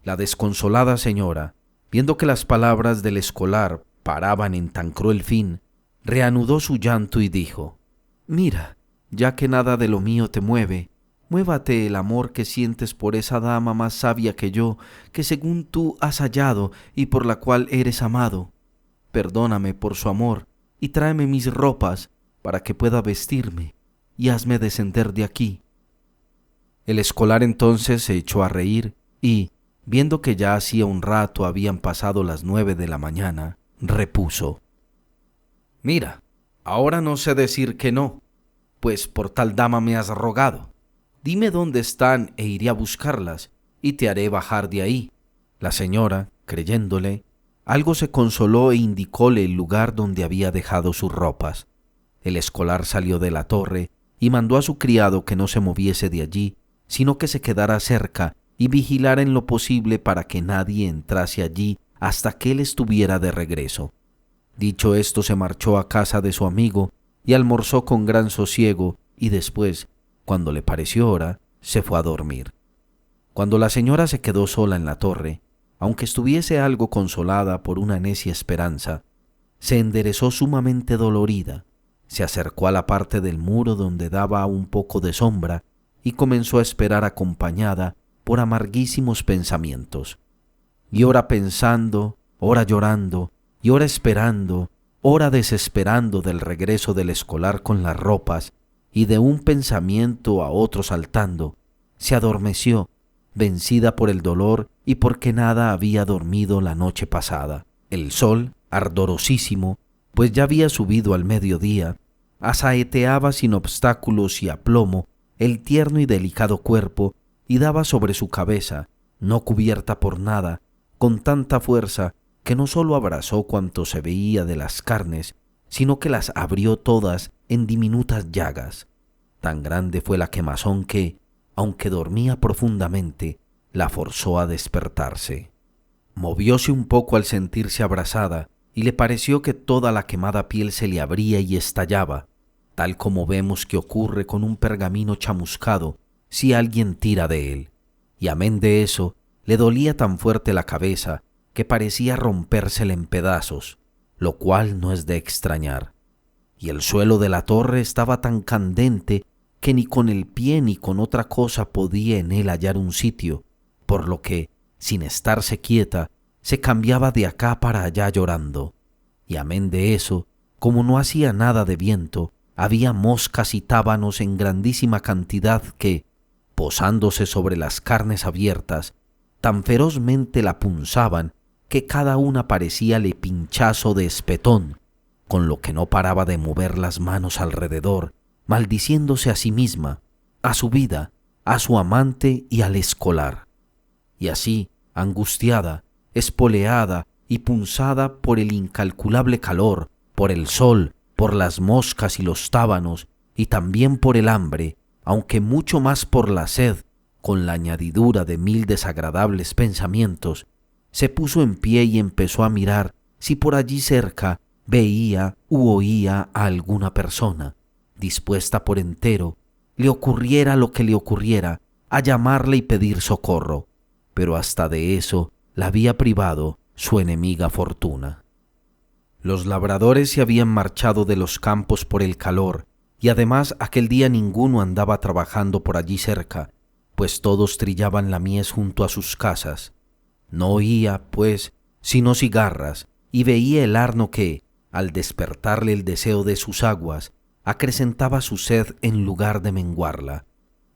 La desconsolada señora, viendo que las palabras del escolar paraban en tan cruel fin, reanudó su llanto y dijo: «Mira, ya que nada de lo mío te mueve, muévate el amor que sientes por esa dama más sabia que yo, que según tú has hallado y por la cual eres amado. Perdóname por su amor y tráeme mis ropas para que pueda vestirme, y hazme descender de aquí». El escolar entonces se echó a reír y, viendo que ya hacía un rato habían pasado las 9 de la mañana, repuso: «Mira, ahora no sé decir que no, pues por tal dama me has rogado. Dime dónde están e iré a buscarlas, y te haré bajar de ahí». La señora, creyéndole, algo se consoló e indicóle el lugar donde había dejado sus ropas. El escolar salió de la torre y mandó a su criado que no se moviese de allí, sino que se quedara cerca y vigilara en lo posible para que nadie entrase allí hasta que él estuviera de regreso. Dicho esto, se marchó a casa de su amigo y almorzó con gran sosiego, y después, cuando le pareció hora, se fue a dormir. Cuando la señora se quedó sola en la torre, aunque estuviese algo consolada por una necia esperanza, se enderezó sumamente dolorida, se acercó a la parte del muro donde daba un poco de sombra y comenzó a esperar acompañada por amarguísimos pensamientos. Y ora pensando, ora llorando, y ora esperando, ora desesperando del regreso del escolar con las ropas, y de un pensamiento a otro saltando, se adormeció, vencida por el dolor y porque nada había dormido la noche pasada. El sol, ardorosísimo, pues ya había subido al mediodía, asaeteaba sin obstáculos y aplomo el tierno y delicado cuerpo y daba sobre su cabeza, no cubierta por nada, con tanta fuerza que no sólo abrazó cuanto se veía de las carnes, sino que las abrió todas en diminutas llagas. Tan grande fue la quemazón que, aunque dormía profundamente, la forzó a despertarse. Movióse un poco al sentirse abrazada y le pareció que toda la quemada piel se le abría y estallaba, tal como vemos que ocurre con un pergamino chamuscado si alguien tira de él. Y amén de eso, le dolía tan fuerte la cabeza que parecía rompérsele en pedazos, lo cual no es de extrañar. Y el suelo de la torre estaba tan candente que ni con el pie ni con otra cosa podía en él hallar un sitio, por lo que, sin estarse quieta, se cambiaba de acá para allá llorando. Y amén de eso, como no hacía nada de viento, había moscas y tábanos en grandísima cantidad que, posándose sobre las carnes abiertas, tan ferozmente la punzaban que cada una parecíale pinchazo de espetón, con lo que no paraba de mover las manos alrededor, maldiciéndose a sí misma, a su vida, a su amante y al escolar. Y así, angustiada, espoleada y punzada por el incalculable calor, por el sol, por las moscas y los tábanos, y también por el hambre, aunque mucho más por la sed, con la añadidura de 1000 desagradables pensamientos, se puso en pie y empezó a mirar si por allí cerca veía u oía a alguna persona, dispuesta por entero, le ocurriera lo que le ocurriera, a llamarle y pedir socorro, pero hasta de eso la había privado su enemiga Fortuna. Los labradores se habían marchado de los campos por el calor, y además aquel día ninguno andaba trabajando por allí cerca, pues todos trillaban la mies junto a sus casas. No oía, pues, sino cigarras, y veía el arno que, al despertarle el deseo de sus aguas, acrecentaba su sed en lugar de menguarla.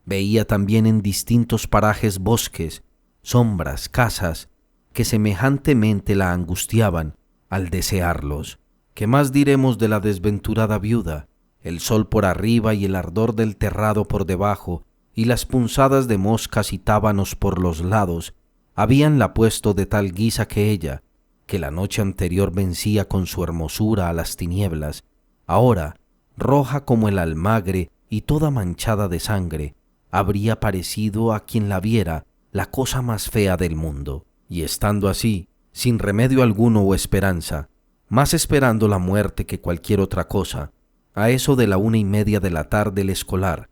Veía también en distintos parajes bosques, sombras, casas, que semejantemente la angustiaban al desearlos. ¿Qué más diremos de la desventurada viuda? El sol por arriba y el ardor del terrado por debajo, y las punzadas de moscas y tábanos por los lados, habíanla puesto de tal guisa que ella, que la noche anterior vencía con su hermosura a las tinieblas, ahora, roja como el almagre y toda manchada de sangre, habría parecido a quien la viera la cosa más fea del mundo. Y estando así, sin remedio alguno o esperanza, más esperando la muerte que cualquier otra cosa, a eso de la 1:30 de la tarde el escolar,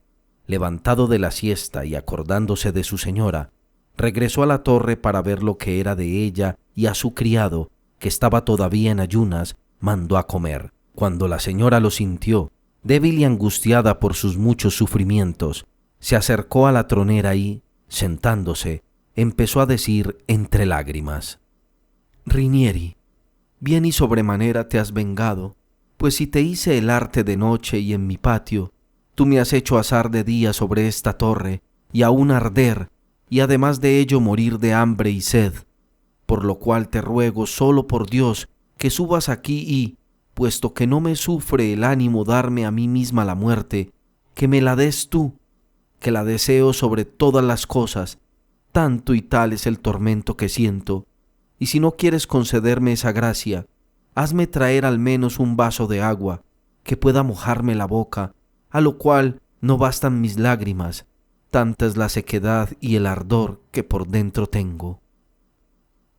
levantado de la siesta y acordándose de su señora, regresó a la torre para ver lo que era de ella, y a su criado, que estaba todavía en ayunas, mandó a comer. Cuando la señora lo sintió, débil y angustiada por sus muchos sufrimientos, se acercó a la tronera y, sentándose, empezó a decir entre lágrimas: «Rinieri, bien y sobremanera te has vengado, pues si te hice el arte de noche y en mi patio, tú me has hecho asar de día sobre esta torre, y aún arder, y además de ello morir de hambre y sed, por lo cual te ruego solo por Dios que subas aquí y, puesto que no me sufre el ánimo darme a mí misma la muerte, que me la des tú, que la deseo sobre todas las cosas, tanto y tal es el tormento que siento, y si no quieres concederme esa gracia, hazme traer al menos un vaso de agua, que pueda mojarme la boca, a lo cual no bastan mis lágrimas, tanta es la sequedad y el ardor que por dentro tengo».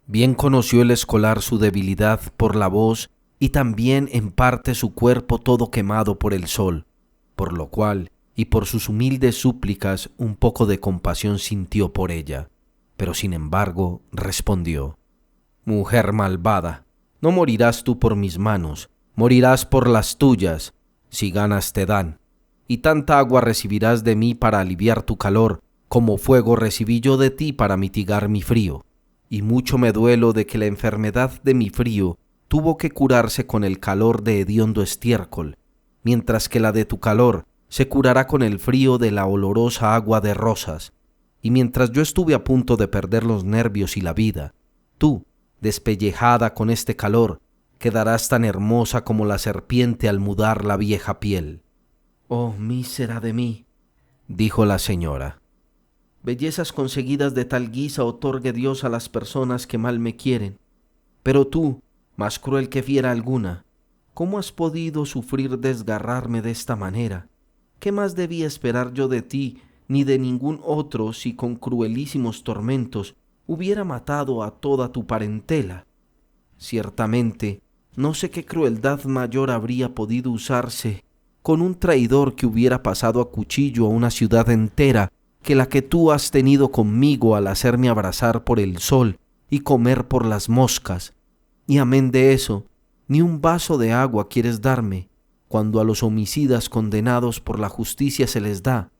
Bien conoció el escolar su debilidad por la voz y también en parte su cuerpo todo quemado por el sol, por lo cual y por sus humildes súplicas un poco de compasión sintió por ella, pero sin embargo respondió: «Mujer malvada, no morirás tú por mis manos, morirás por las tuyas, si ganas te dan, y tanta agua recibirás de mí para aliviar tu calor, como fuego recibí yo de ti para mitigar mi frío. Y mucho me duelo de que la enfermedad de mi frío tuvo que curarse con el calor de hediondo estiércol, mientras que la de tu calor se curará con el frío de la olorosa agua de rosas. Y mientras yo estuve a punto de perder los nervios y la vida, tú, despellejada con este calor, quedarás tan hermosa como la serpiente al mudar la vieja piel». «Oh, mísera de mí», dijo la señora, «bellezas conseguidas de tal guisa otorgue Dios a las personas que mal me quieren. Pero tú, más cruel que fiera alguna, ¿cómo has podido sufrir desgarrarme de esta manera? ¿Qué más debía esperar yo de ti ni de ningún otro si con cruelísimos tormentos hubiera matado a toda tu parentela? Ciertamente, no sé qué crueldad mayor habría podido usarse con un traidor que hubiera pasado a cuchillo a una ciudad entera que la que tú has tenido conmigo al hacerme abrazar por el sol y comer por las moscas. Y amén de eso, ni un vaso de agua quieres darme, cuando a los homicidas condenados por la justicia se les da,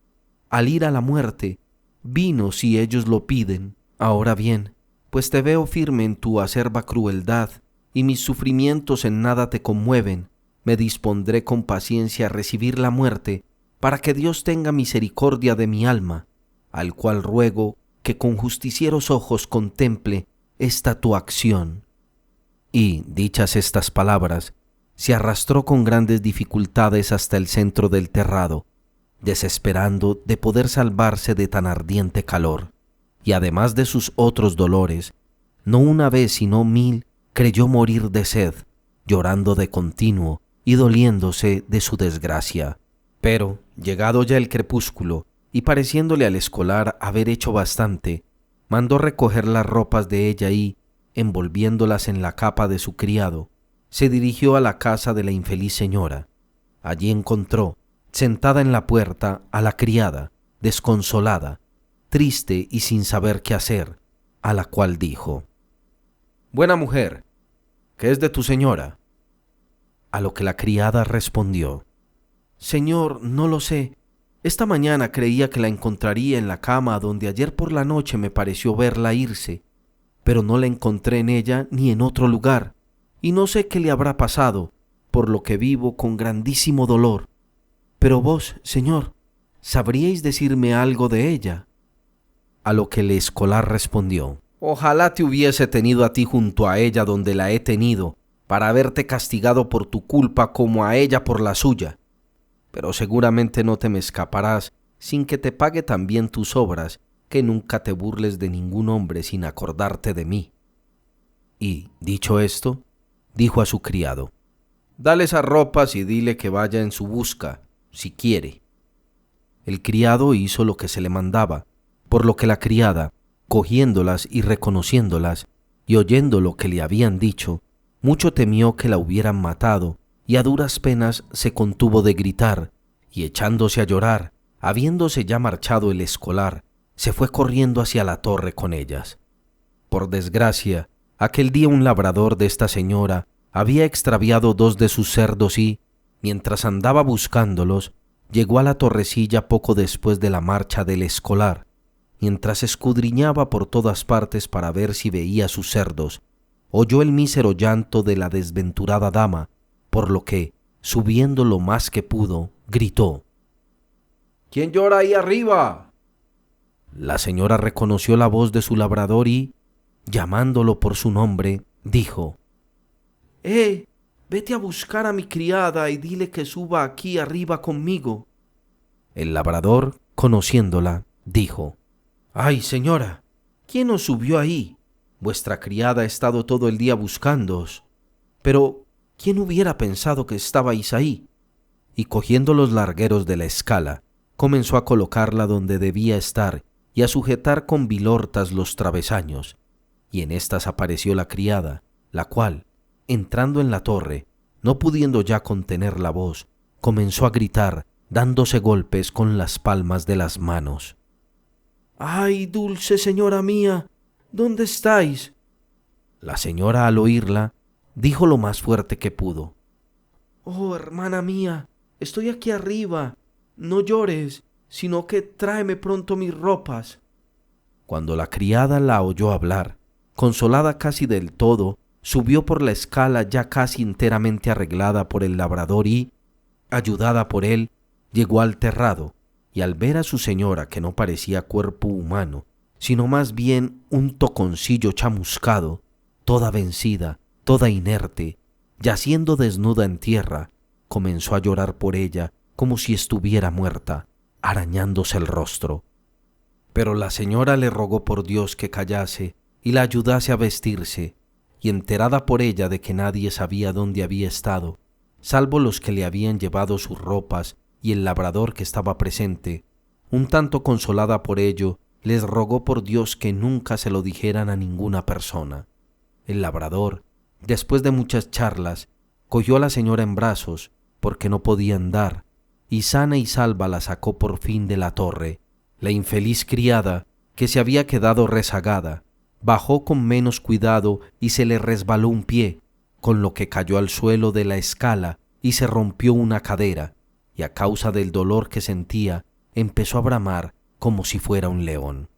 al ir a la muerte, vino si ellos lo piden. Ahora bien, pues te veo firme en tu acerba crueldad, y mis sufrimientos en nada te conmueven, me dispondré con paciencia a recibir la muerte, para que Dios tenga misericordia de mi alma, al cual ruego que con justicieros ojos contemple esta tu acción». Y, dichas estas palabras, se arrastró con grandes dificultades hasta el centro del terrado, desesperando de poder salvarse de tan ardiente calor. Y además de sus otros dolores, no una vez sino 1000 creyó morir de sed, llorando de continuo y doliéndose de su desgracia. Pero, llegado ya el crepúsculo, y pareciéndole al escolar haber hecho bastante, mandó recoger las ropas de ella y, envolviéndolas en la capa de su criado, se dirigió a la casa de la infeliz señora. Allí encontró, sentada en la puerta, a la criada, desconsolada, triste y sin saber qué hacer, a la cual dijo: «Buena mujer, ¿qué es de tu señora?». A lo que la criada respondió: «Señor, no lo sé. Esta mañana creía que la encontraría en la cama donde ayer por la noche me pareció verla irse, pero no la encontré en ella ni en otro lugar, y no sé qué le habrá pasado, por lo que vivo con grandísimo dolor. Pero vos, señor, ¿sabríais decirme algo de ella?». A lo que el escolar respondió: «Ojalá te hubiese tenido a ti junto a ella donde la he tenido, para haberte castigado por tu culpa como a ella por la suya. Pero seguramente no te me escaparás sin que te pague también tus obras, que nunca te burles de ningún hombre sin acordarte de mí». Y, dicho esto, dijo a su criado: «Dale esas ropas y dile que vaya en su busca, si quiere». El criado hizo lo que se le mandaba, por lo que la criada, cogiéndolas y reconociéndolas, y oyendo lo que le habían dicho, mucho temió que la hubieran matado, y a duras penas se contuvo de gritar, y echándose a llorar, habiéndose ya marchado el escolar, se fue corriendo hacia la torre con ellas. Por desgracia, aquel día un labrador de esta señora había extraviado 2 de sus cerdos y, mientras andaba buscándolos, llegó a la torrecilla poco después de la marcha del escolar. Mientras escudriñaba por todas partes para ver si veía sus cerdos, oyó el mísero llanto de la desventurada dama, por lo que, subiendo lo más que pudo, gritó: «¿Quién llora ahí arriba?». La señora reconoció la voz de su labrador y, llamándolo por su nombre, dijo: «Vete a buscar a mi criada y dile que suba aquí arriba conmigo». El labrador, conociéndola, dijo: «Ay, señora, ¿quién os subió ahí? Vuestra criada ha estado todo el día buscándoos. Pero, ¿quién hubiera pensado que estabais ahí?». Y cogiendo los largueros de la escala, comenzó a colocarla donde debía estar y a sujetar con vilortas los travesaños. Y en estas apareció la criada, la cual, entrando en la torre, no pudiendo ya contener la voz, comenzó a gritar, dándose golpes con las palmas de las manos: «¡Ay, dulce señora mía! ¿Dónde estáis?». La señora, al oírla, dijo lo más fuerte que pudo: «Oh, hermana mía, estoy aquí arriba. No llores, sino que tráeme pronto mis ropas». Cuando la criada la oyó hablar, consolada casi del todo, subió por la escala ya casi enteramente arreglada por el labrador y, ayudada por él, llegó al terrado, y al ver a su señora, que no parecía cuerpo humano, sino más bien un toconcillo chamuscado, toda vencida, toda inerte, yaciendo desnuda en tierra, comenzó a llorar por ella como si estuviera muerta, arañándose el rostro. Pero la señora le rogó por Dios que callase y la ayudase a vestirse, y enterada por ella de que nadie sabía dónde había estado, salvo los que le habían llevado sus ropas y el labrador que estaba presente, un tanto consolada por ello, les rogó por Dios que nunca se lo dijeran a ninguna persona. El labrador, después de muchas charlas, cogió a la señora en brazos, porque no podía andar, y sana y salva la sacó por fin de la torre. La infeliz criada, que se había quedado rezagada, bajó con menos cuidado y se le resbaló un pie, con lo que cayó al suelo de la escala y se rompió una cadera, y a causa del dolor que sentía, empezó a bramar como si fuera un león.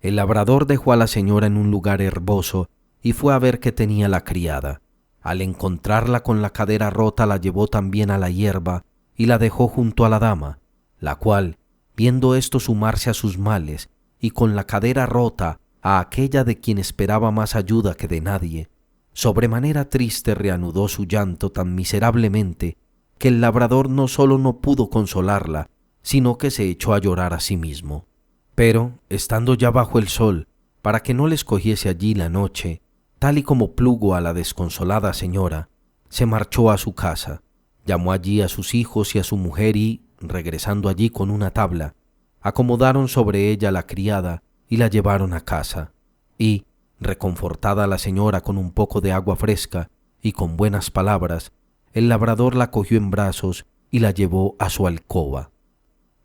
El labrador dejó a la señora en un lugar herboso y fue a ver qué tenía la criada. Al encontrarla con la cadera rota, la llevó también a la hierba y la dejó junto a la dama, la cual, viendo esto sumarse a sus males y con la cadera rota a aquella de quien esperaba más ayuda que de nadie, sobremanera triste reanudó su llanto tan miserablemente que el labrador no solo no pudo consolarla, sino que se echó a llorar a sí mismo. Pero, estando ya bajo el sol, para que no les cogiese allí la noche, tal y como plugo a la desconsolada señora, se marchó a su casa, llamó allí a sus hijos y a su mujer y, regresando allí con una tabla, acomodaron sobre ella la criada y la llevaron a casa. Y, reconfortada la señora con un poco de agua fresca, y con buenas palabras, el labrador la cogió en brazos y la llevó a su alcoba.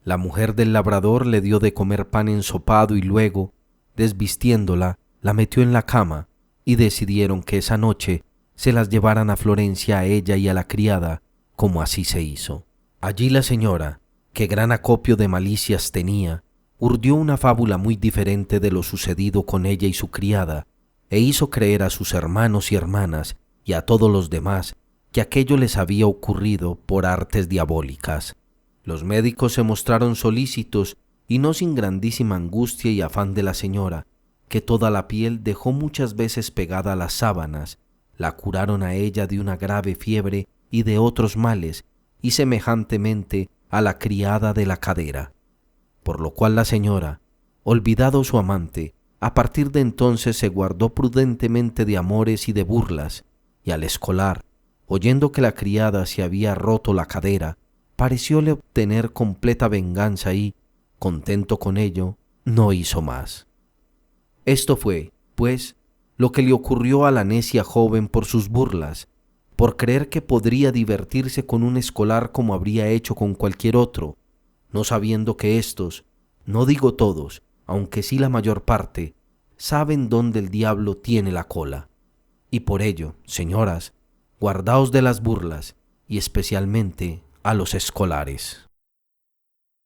La mujer del labrador le dio de comer pan ensopado y luego, desvistiéndola, la metió en la cama y decidieron que esa noche se las llevaran a Florencia a ella y a la criada, como así se hizo. Allí la señora, que gran acopio de malicias tenía, urdió una fábula muy diferente de lo sucedido con ella y su criada, e hizo creer a sus hermanos y hermanas y a todos los demás que aquello les había ocurrido por artes diabólicas. Los médicos se mostraron solícitos y no sin grandísima angustia y afán de la señora, que toda la piel dejó muchas veces pegada a las sábanas, la curaron a ella de una grave fiebre y de otros males, y semejantemente a la criada de la cadera. Por lo cual la señora, olvidado su amante, a partir de entonces se guardó prudentemente de amores y de burlas, y al escolar, oyendo que la criada se había roto la cadera, parecióle obtener completa venganza y, contento con ello, no hizo más. Esto fue, pues, lo que le ocurrió a la necia joven por sus burlas, por creer que podría divertirse con un escolar como habría hecho con cualquier otro, no sabiendo que éstos, no digo todos, aunque sí la mayor parte, saben dónde el diablo tiene la cola. Y por ello, señoras, guardaos de las burlas, y especialmente a los escolares.